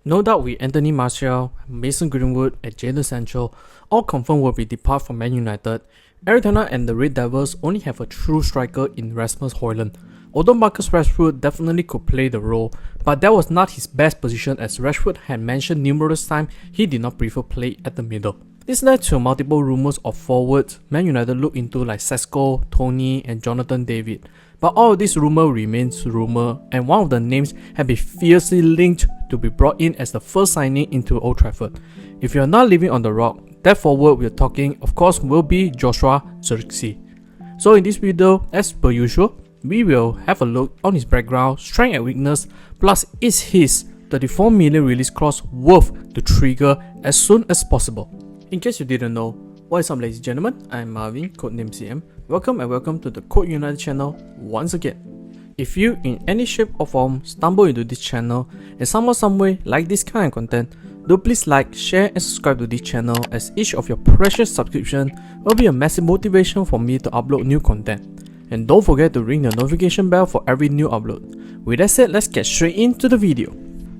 No doubt with Anthony Martial, Mason Greenwood and Jadon Sancho all confirmed will be depart from Man United, Arizona and the Red Devils only have a true striker in Rasmus Højlund. Although Marcus Rashford definitely could play the role, but that was not his best position as Rashford had mentioned numerous times he did not prefer play at the middle. This led to multiple rumours of forwards Man United looked into like Sesko, Tony and Jonathan David. But all of this rumour remains rumour, and one of the names had been fiercely linked to be brought in as the first signing into Old Trafford. If you are not living on the rock, that forward we are talking of course will be Joshua Zirkzee. So in this video, as per usual, we will have a look on his background, strength and weakness, plus is his 34 million release clause worth to trigger as soon as possible. In case you didn't know, what is up ladies and gentlemen, I'm Marvin, codename CM. Welcome to the Code United channel once again. If you in any shape or form stumble into this channel and somehow some way like this kind of content, do please like, share and subscribe to this channel as each of your precious subscription will be a massive motivation for me to upload new content. And don't forget to ring the notification bell for every new upload. With that said, let's get straight into the video.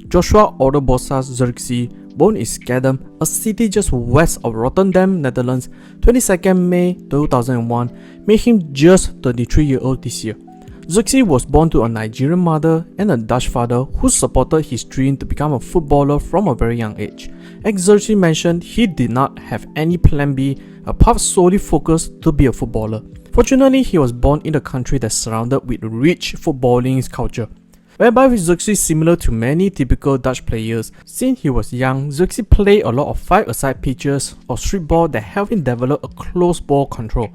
Joshua Ordebosas Zirkzee, born in Skadam, a city just west of Rotterdam, Netherlands, 22nd May 2001, made him just 33-year-old this year. Zirkzee was born to a Nigerian mother and a Dutch father who supported his dream to become a footballer from a very young age. As Zirkzee mentioned, he did not have any plan B apart solely focused to be a footballer. Fortunately, he was born in a country that's surrounded with rich footballing culture, whereby Zirkzee is similar to many typical Dutch players. Since he was young, Zirkzee played a lot of 5-a-side pitches or street ball that helped him develop a close ball control.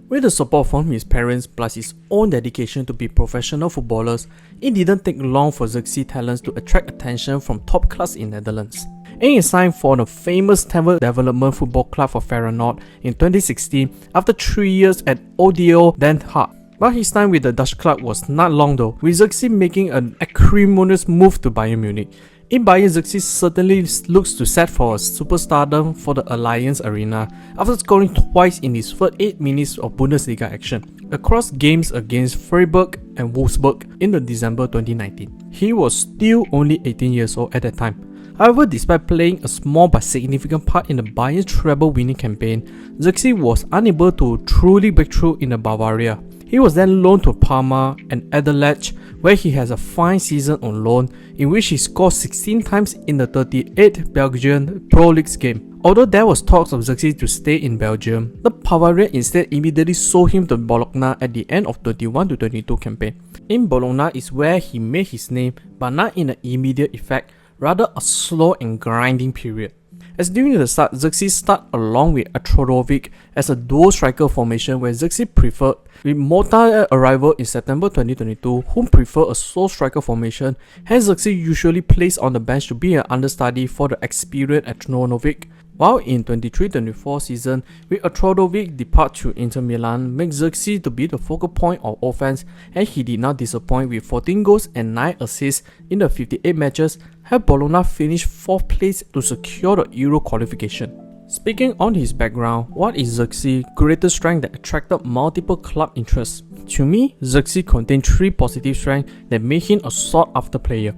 With the support from his parents plus his own dedication to be professional footballers, it didn't take long for Zirkzee's talents to attract attention from top clubs in Netherlands. And he signed for the famous Teveld Development Football Club for Feyenoord in 2016 after 3 years at ODO Den Haag. But his time with the Dutch club was not long though, with Zirkzee making an acrimonious move to Bayern Munich. In Bayern, Zirkzee certainly looks to set for a superstardom for the Allianz Arena after scoring twice in his first 8 minutes of Bundesliga action across games against Freiburg and Wolfsburg in the December 2019. He was still only 18 years old at that time. However, despite playing a small but significant part in the Bayern's treble winning campaign, Zirkzee was unable to truly break through in the Bavaria. He was then loaned to Parma and Anderlecht, where he has a fine season on loan in which he scored 16 times in the 38 Belgian Pro League game. Although there was talks of Zirkzee to stay in Belgium, the Bavarian instead immediately sold him to Bologna at the end of 21-22 campaign. In Bologna is where he made his name, but not in an immediate effect, rather a slow and grinding period. As during the start, Zirkzee started along with Atrodovic as a dual striker formation where Zirkzee preferred, with Motta arrival in September 2022 whom prefer a sole striker formation, hence Zirkzee usually placed on the bench to be an understudy for the experienced Atrodovic. While in 23-24 season, with Atrodovic depart to Inter Milan, makes Zirkzee to be the focal point of offense, and he did not disappoint with 14 goals and 9 assists in the 58 matches, helped Bologna finish 4th place to secure the Euro qualification. Speaking on his background, what is Zirkzee's greatest strength that attracted multiple club interests? To me, Zirkzee contained 3 positive strengths that made him a sought-after player.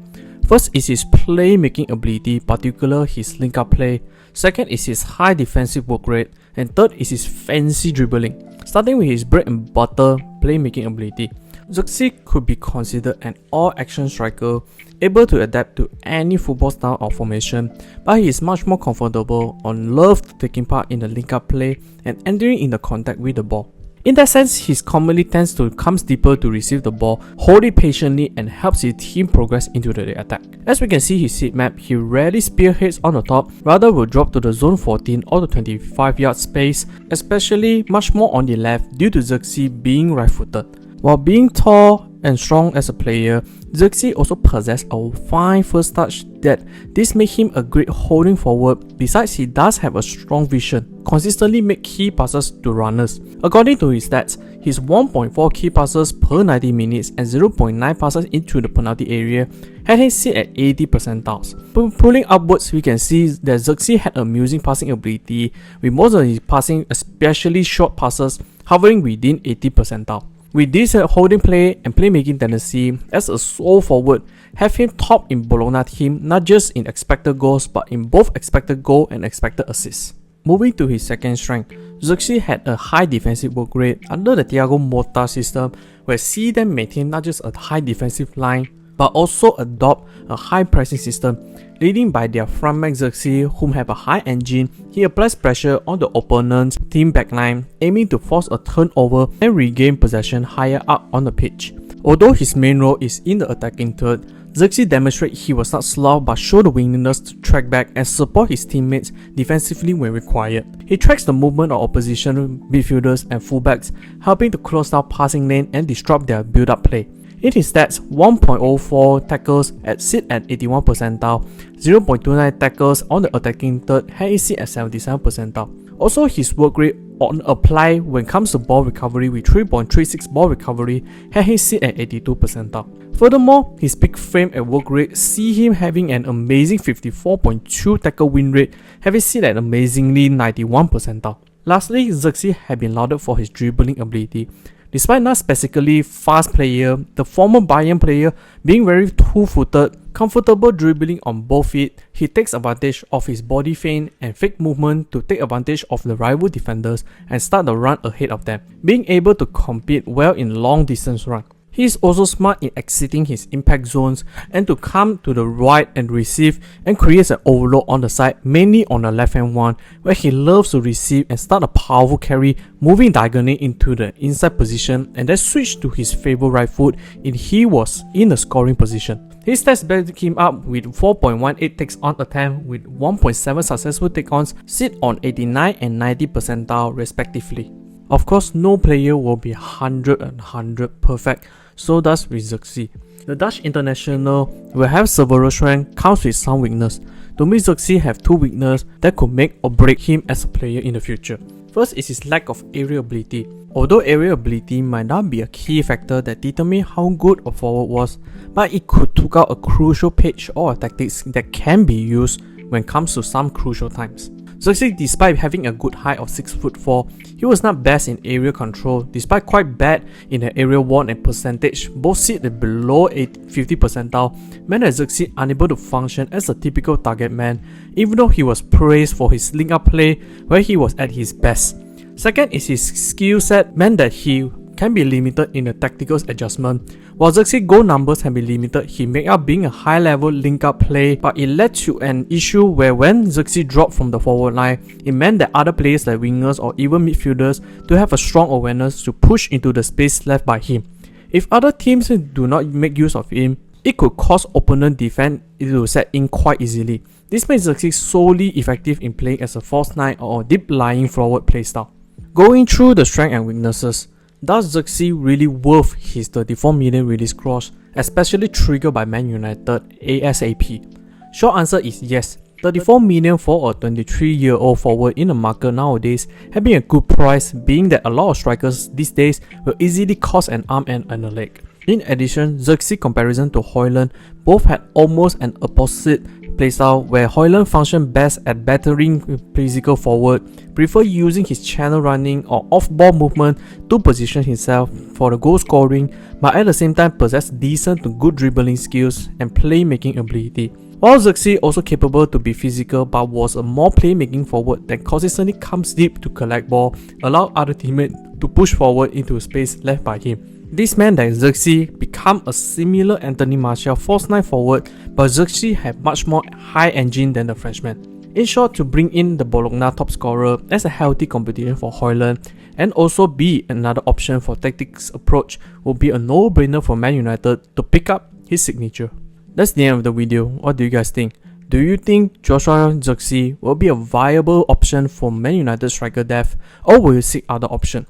First is his playmaking ability, particularly his link-up play. Second is his high defensive work rate. And third is his fancy dribbling. Starting with his bread and butter playmaking ability, Zirkzee could be considered an all-action striker, able to adapt to any football style or formation, but he is much more comfortable on loved taking part in the link-up play and entering in the contact with the ball. In that sense, he commonly tends to come deeper to receive the ball, hold it patiently and helps his team progress into the attack. As we can see his seat map, he rarely spearheads on the top, rather will drop to the zone 14 or the 25-yard space, especially much more on the left due to Zirkzee being right-footed. While being tall and strong as a player, Zirkzee also possessed a fine first touch that this makes him a great holding forward. Besides, he does have a strong vision, consistently make key passes to runners. According to his stats, his 1.4 key passes per 90 minutes and 0.9 passes into the penalty area had him sit at 80 percentiles. Pulling upwards, we can see that Zirkzee had amusing passing ability, with most of his passing, especially short passes, hovering within 80 percentile. With this holding play and playmaking tendency as a sole forward, have him top in Bologna team not just in expected goals but in both expected goal and expected assists. Moving to his second strength, Zirkzee had a high defensive work rate under the Thiago Motta system, where see them maintain not just a high defensive line but also adopt a high pressing system. Leading by their frontman Zirkzee, whom have a high engine, he applies pressure on the opponent's team backline, aiming to force a turnover and regain possession higher up on the pitch. Although his main role is in the attacking third, Zirkzee demonstrated he was not slow but showed the willingness to track back and support his teammates defensively when required. He tracks the movement of opposition midfielders and fullbacks, helping to close down passing lane and disrupt their build-up play. In his stats, 1.04 tackles sit at 81 percentile, 0.29 tackles on the attacking third had it sit at 77 percentile. Also, his work rate on apply when it comes to ball recovery with 3.36 ball recovery had him sit at 82 percentile. Furthermore, his big frame and work rate see him having an amazing 54.2 tackle win rate, having sit at amazingly 91 percentile. Lastly, Zirkzee had been lauded for his dribbling ability. Despite not specifically fast player, the former Bayern player being very two-footed, comfortable dribbling on both feet, he takes advantage of his body feint and fake movement to take advantage of the rival defenders and start the run ahead of them, being able to compete well in long distance run. He is also smart in exiting his impact zones and to come to the right and receive and creates an overload on the side, mainly on the left hand one, where he loves to receive and start a powerful carry, moving diagonally into the inside position and then switch to his favorite right foot if he was in the scoring position. His stats back him up with 4.18 takes on attempt with 1.7 successful take-ons, sit on 89 and 90 percentile respectively. Of course, no player will be 100 and 100 perfect, so does with Zirkzee. The Dutch international will have several strengths, comes with some weakness. To me, Zirkzee have two weaknesses that could make or break him as a player in the future. First is his lack of aerial ability. Although aerial ability might not be a key factor that determines how good a forward was, but it could took out a crucial page or a tactics that can be used when it comes to some crucial times. Zirkzee, despite having a good height of 6'4", he was not best in aerial control, despite quite bad in the aerial won and percentage, both sit below 50 percentile, meant that Zirkzee unable to function as a typical target man, even though he was praised for his link-up play where he was at his best. Second is his skill set meant that he can be limited in the tactical adjustment. While Zirkzee goal numbers can be limited, he made up being a high-level link-up play, but it led to an issue where when Zirkzee dropped from the forward line, it meant that other players like wingers or even midfielders to have a strong awareness to push into the space left by him. If other teams do not make use of him, it could cause opponent defense to set in quite easily. This makes Zirkzee solely effective in playing as a false nine or deep-lying forward playstyle. Going through the strengths and weaknesses, does Zirkzee really worth his 34 million release clause, especially triggered by Man United ASAP? Short answer is yes. 34 million for a 23-year-old forward in the market nowadays has been a good price, being that a lot of strikers these days will easily cost an arm and a leg. In addition, Zirkzee comparison to Højlund both had almost an opposite playstyle, where Højlund functioned best at battering physical forward, prefer using his channel running or off-ball movement to position himself for the goal scoring, but at the same time possess decent to good dribbling skills and playmaking ability. While Zirkzee also capable to be physical but was a more playmaking forward that consistently comes deep to collect ball, allow other teammates to push forward into space left by him. This meant that Zirkzee became a similar Anthony Martial false 9 forward, but Zirkzee had much more high engine than the Frenchman. In short, to bring in the Bologna top scorer as a healthy competition for Højlund and also be another option for tactics approach would be a no-brainer for Man United to pick up his signature. That's the end of the video. What do you guys think? Do you think Joshua Zirkzee will be a viable option for Man United striker depth, or will you seek other option?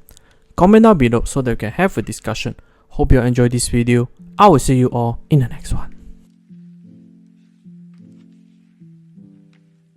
Comment down below so that we can have a discussion. Hope you enjoyed this video. I will see you all in the next one.